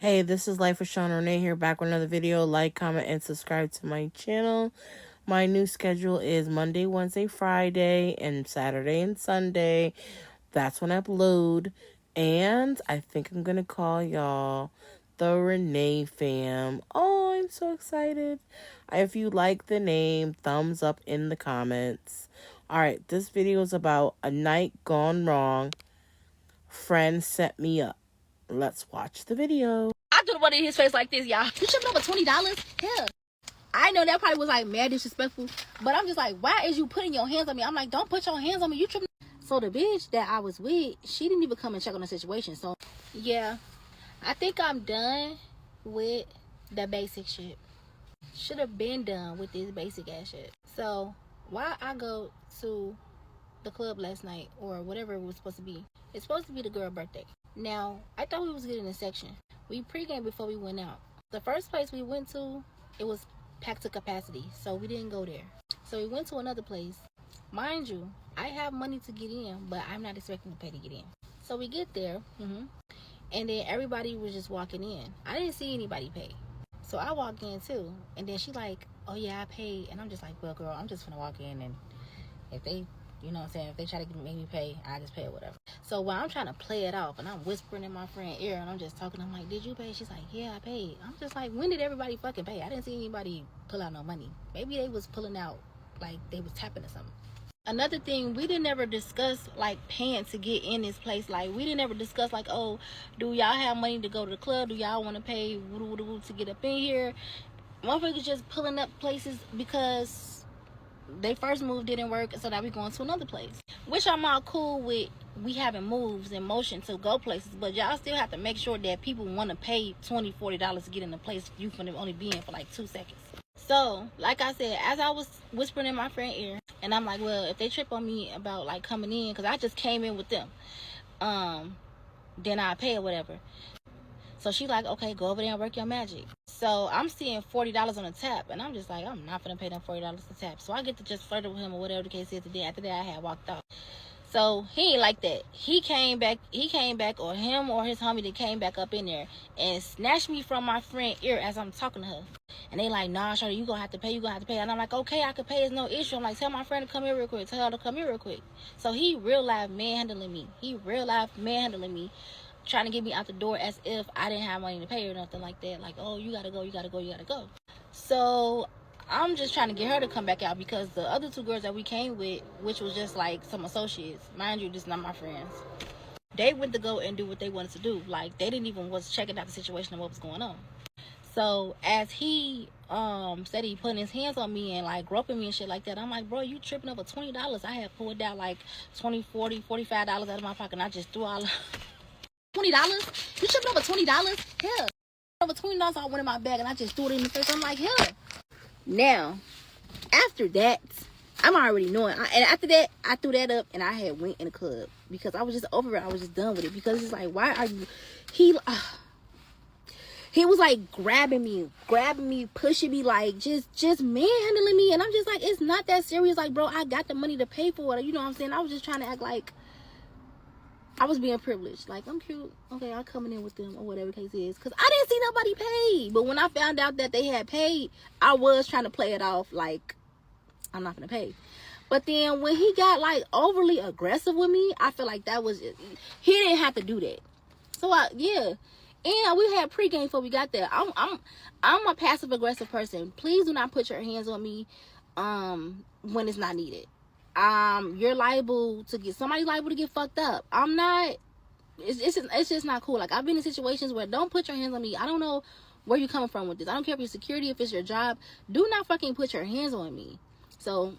Hey, this is Life with Sean Renee here, back with another video. Like, comment, and subscribe to my channel. My new schedule is Monday, Wednesday, Friday, and Saturday and Sunday. That's when I upload. And I think I'm going to call y'all the Renee fam. Oh, I'm so excited. If you like the name, thumbs up in the comments. Alright, this video is about a night gone wrong. Friend set me up. Let's watch the video. I threw the money in his face like this, y'all. You tripping over $20? Hell, I know that probably was like mad disrespectful, but I'm just like, why is you putting your hands on me? I'm like, don't put your hands on me. You tripping? So the bitch that I was with, she didn't even come and check on the situation. So yeah, I think I'm done with the basic shit. Should have been done with this basic ass shit. So why I go to the club last night or whatever it was supposed to be? It's supposed to be the girl birthday. Now, I thought we was getting a section. We pregame before we went out. The first place we went to, it was packed to capacity, so we didn't go there. So we went to another place. Mind you, I have money to get in, but I'm not expecting to pay to get in. So we get there, and then everybody was just walking in. I didn't see anybody pay. So I walked in too, and then she like, oh yeah, I paid. And I'm just like, well girl, I'm just gonna walk in, and if they, you know what I'm saying, if they try to make me pay, I just pay or whatever. So while I'm trying to play it off and I'm whispering in my friend's ear and I'm just talking, I'm like, did you pay? She's like, yeah, I paid. I'm just like, when did everybody fucking pay? I didn't see anybody pull out no money. Maybe they was pulling out like they was tapping or something. Another thing, we didn't ever discuss like paying to get in this place. Like we didn't ever discuss like, oh, do y'all have money to go to the club? Do y'all want to pay to get up in here? Motherfuckers just pulling up places because they first move didn't work, so now we going to another place, which I'm all cool with. We having moves in motion to go places, but y'all still have to make sure that people want to pay $20-$40 to get in the place you finna only be in for like 2 seconds. So like I said, as I was whispering in my friend's ear, and I'm like, well, if they trip on me about like coming in, because I just came in with them, then I pay or whatever. So she like, okay, go over there and work your magic. So I'm seeing $40 on the tap, and I'm just like, I'm not gonna pay them $40 to tap. So I get to just flirt with him or whatever the case is. Today, after that, I had walked off. So he ain't like that. He came back, or him or his homie that came back up in there and snatched me from my friend's ear as I'm talking to her. And they like, nah, Shorty, you gonna have to pay. And I'm like, okay, I could pay. It's no issue. I'm like, tell my friend to come here real quick. Tell her to come here real quick. So he real life manhandling me. Trying to get me out the door as if I didn't have money to pay or nothing like that. Like, oh, you gotta go. So I'm just trying to get her to come back out because the other two girls that we came with, which was just like some associates, mind you, this is not my friends, they went to go and do what they wanted to do. Like, they didn't even was checking out the situation and what was going on. So as he said he putting his hands on me and like groping me and shit like that, I'm like, bro, you tripping over $20. I had pulled out like $20, $40, $45 out of my pocket, and I just threw all $20? You tripping over $20? Hell, over $20 I went in my bag and I just threw it in the face. I'm like, hell. Now, after that, I'm already knowing. And after that, I threw that up and I had went in the club because I was just over it. I was just done with it because it's like, why are you? He was like grabbing me, pushing me, like just manhandling me, and I'm just like, it's not that serious. Like, bro, I got the money to pay for it. You know what I'm saying? I was just trying to act like I was being privileged. Like, I'm cute. Okay, I'm coming in with them or whatever the case is. Because I didn't see nobody pay. But when I found out that they had paid, I was trying to play it off like, I'm not going to pay. But then when he got, like, overly aggressive with me, I feel like that was, he didn't have to do that. So, yeah. And we had pregame before we got there. I'm a passive-aggressive person. Please do not put your hands on me when it's not needed. You're liable to get, somebody's liable to get fucked up. I'm not, it's just not cool. Like, I've been in situations where don't put your hands on me. I don't know where you're coming from with this. I don't care if you're security, if it's your job. Do not fucking put your hands on me. So,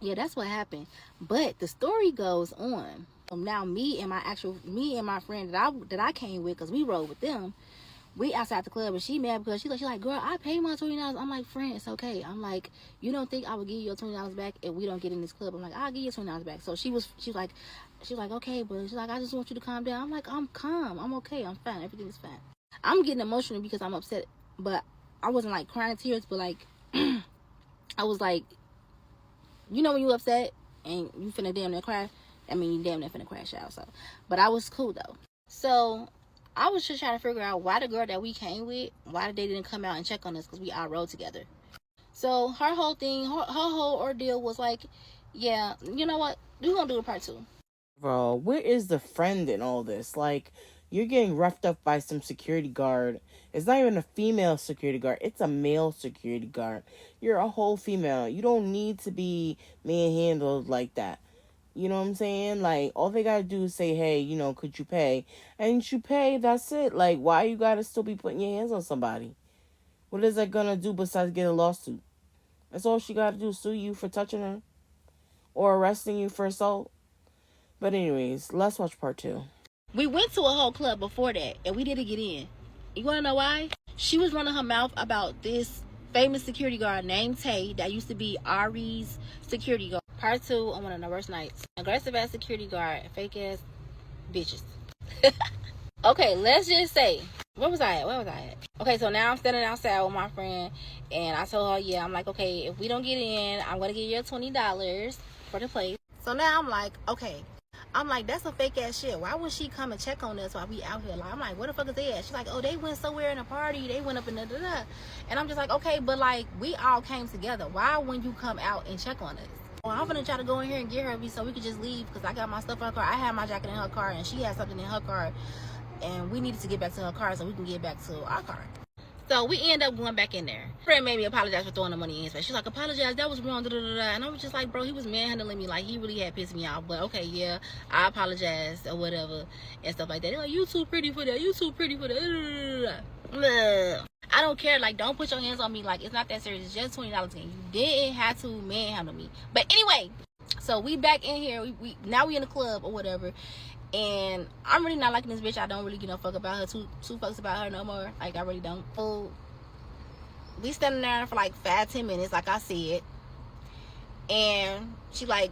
yeah, that's what happened. But the story goes on. Now me and my friend that I came with, because we rode with them, we outside the club, and she mad because she like, girl, I paid my $20. I'm like, friend, it's okay. I'm like, you don't think I would give you your $20 back if we don't get in this club? I'm like, I'll give you $20 back. So she was like, okay, but she's like, I just want you to calm down. I'm like, I'm calm. I'm okay. I'm fine. Everything is fine. I'm getting emotional because I'm upset, but I wasn't like crying tears, but like, I was like, you know, when you upset and you finna damn near cry, I mean, you damn near finna crash out. So, but I was cool though. So I was just trying to figure out why the girl that we came with, why they didn't come out and check on us, because we all rode together. So her whole thing, her whole ordeal was like, yeah, you know what? We're going to do a part 2. Bro, where is the friend in all this? Like, you're getting roughed up by some security guard. It's not even a female security guard. It's a male security guard. You're a whole female. You don't need to be manhandled like that. You know what I'm saying? Like, all they gotta do is say, hey, could you pay? And you pay, that's it. Like, why you gotta still be putting your hands on somebody? What is that gonna do besides get a lawsuit? That's all she gotta do, sue you for touching her. Or arresting you for assault. But anyways, let's watch part 2. We went to a whole club before that, and we didn't get in. You want to know why? She was running her mouth about this famous security guard named Tay that used to be Ari's security guard. Part 2 on one of the worst nights. Aggressive ass security guard, fake ass bitches. Okay, let's just say, where was I at? Okay, so now I'm standing outside with my friend, and I told her, yeah, I'm like, okay, if we don't get in, I'm going to give you $20 for the place. So now I'm like, okay. I'm like, that's a fake ass shit. Why would she come and check on us while we out here? Like, I'm like, where the fuck is they at? She's like, oh, they went somewhere in a party. They went up in da-da-da. And I'm just like, okay, but like, we all came together. Why wouldn't you come out and check on us? Well, I'm gonna try to go in here and get her so we could just leave, because I got my stuff in her car. I had my jacket in her car, and she had something in her car, and we needed to get back to her car so we can get back to our car. So we end up going back in there. Friend made me apologize for throwing the money in his face. She's like, apologize, that was wrong, da-da-da-da. And I was just like, bro, he was manhandling me. Like, he really had pissed me off. But okay, yeah, I apologize or whatever and stuff like that. They're like, you too pretty for that. You too pretty for that. I don't care. Like, don't put your hands on me. Like, it's not that serious. It's just $20 game. You didn't have to manhandle me. But anyway, so we back in here. Now we in the club or whatever. And I'm really not liking this bitch. I don't really give no fuck about her. Two fucks about her no more. Like, I really don't. So we standing there for like 5-10 minutes, like I said. And she like,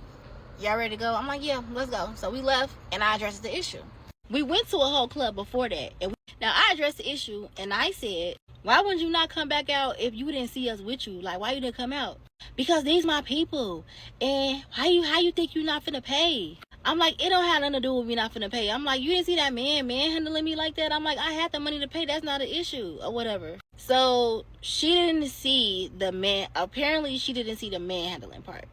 y'all ready to go? I'm like, yeah, let's go. So we left, and I addressed the issue. We went to a whole club before that. Now I addressed the issue, and I said, why wouldn't you not come back out if you didn't see us with you? Like, why you didn't come out? Because these my people. And how you think you not finna pay? I'm like, it don't have nothing to do with me not finna pay. I'm like, you didn't see that man handling me like that? I'm like, I had the money to pay. That's not an issue or whatever. So she didn't see the man. Apparently, she didn't see the manhandling part.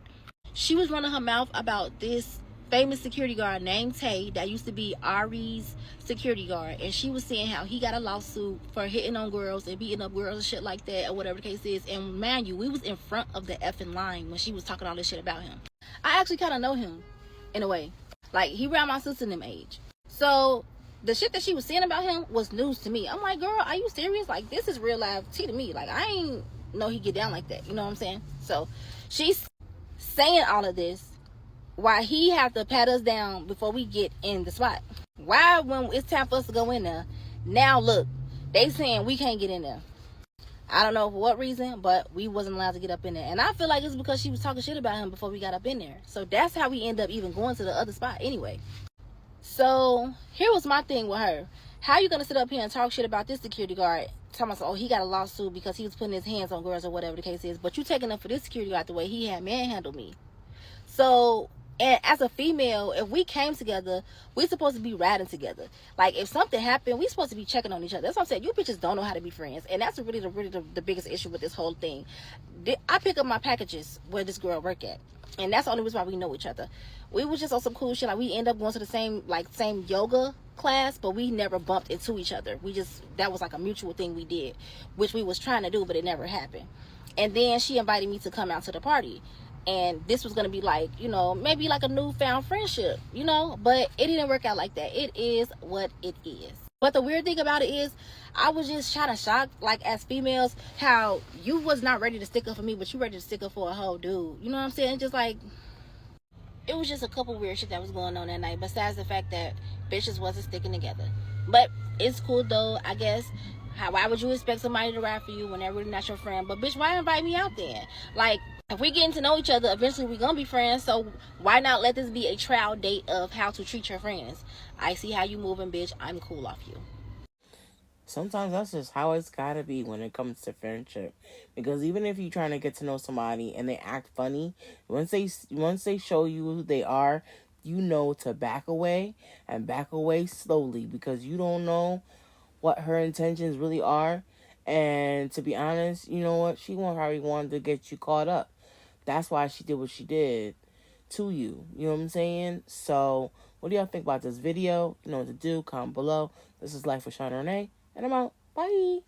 She was running her mouth about this famous security guard named Tay that used to be Ari's security guard, and she was saying how he got a lawsuit for hitting on girls and beating up girls and shit like that or whatever the case is. And mind you, we was in front of the effing line when she was talking all this shit about him. I actually kind of know him in a way. Like, he around my sister and them age. So the shit that she was saying about him was news to me. I'm like, girl, are you serious? Like, this is real life tea to me. Like, I ain't know he get down like that. You know what I'm saying? So she's saying all of this why he have to pat us down before we get in the spot. Why, when it's time for us to go in there, now look, they saying we can't get in there. I don't know for what reason, but we wasn't allowed to get up in there. And I feel like it's because she was talking shit about him before we got up in there. So that's how we end up even going to the other spot anyway. So here was my thing with her. How you gonna sit up here and talk shit about this security guard, talking about, oh, he got a lawsuit because he was putting his hands on girls or whatever the case is, but you taking up for this security guard the way he had manhandled me. So, and as a female, if we came together, we supposed to be riding together. Like, if something happened, we supposed to be checking on each other. That's what I'm saying. You bitches don't know how to be friends. And that's really the biggest issue with this whole thing. I pick up my packages where this girl work at. And that's the only reason why we know each other. We was just on some cool shit. Like, we end up going to the same yoga class, but we never bumped into each other. That was like a mutual thing we did, which we was trying to do, but it never happened. And then she invited me to come out to the party. And this was going to be like, maybe like a newfound friendship, but it didn't work out like that. It is what it is. But the weird thing about it is, I was just trying to shock, like, as females, how you was not ready to stick up for me, but you ready to stick up for a whole dude. You know what I'm saying? Just like, it was just a couple weird shit that was going on that night, besides the fact that bitches wasn't sticking together. But it's cool though, I guess. Why would you expect somebody to ride for you when they're really not your friend? But bitch, why invite me out then? Like, if we getting to know each other, eventually we gonna be friends. So why not let this be a trial date of how to treat your friends? I see how you moving, bitch. I'm cool off you. Sometimes that's just how it's gotta be when it comes to friendship. Because even if you're trying to get to know somebody and they act funny, once they show you who they are, you know to back away and back away slowly, because you don't know what her intentions really are. And to be honest, you know what? She probably wanted to get you caught up. That's why she did what she did to you. You know what I'm saying? So, what do y'all think about this video? You know what to do. Comment below. This is Life with Shauna Renee, and I'm out. Bye.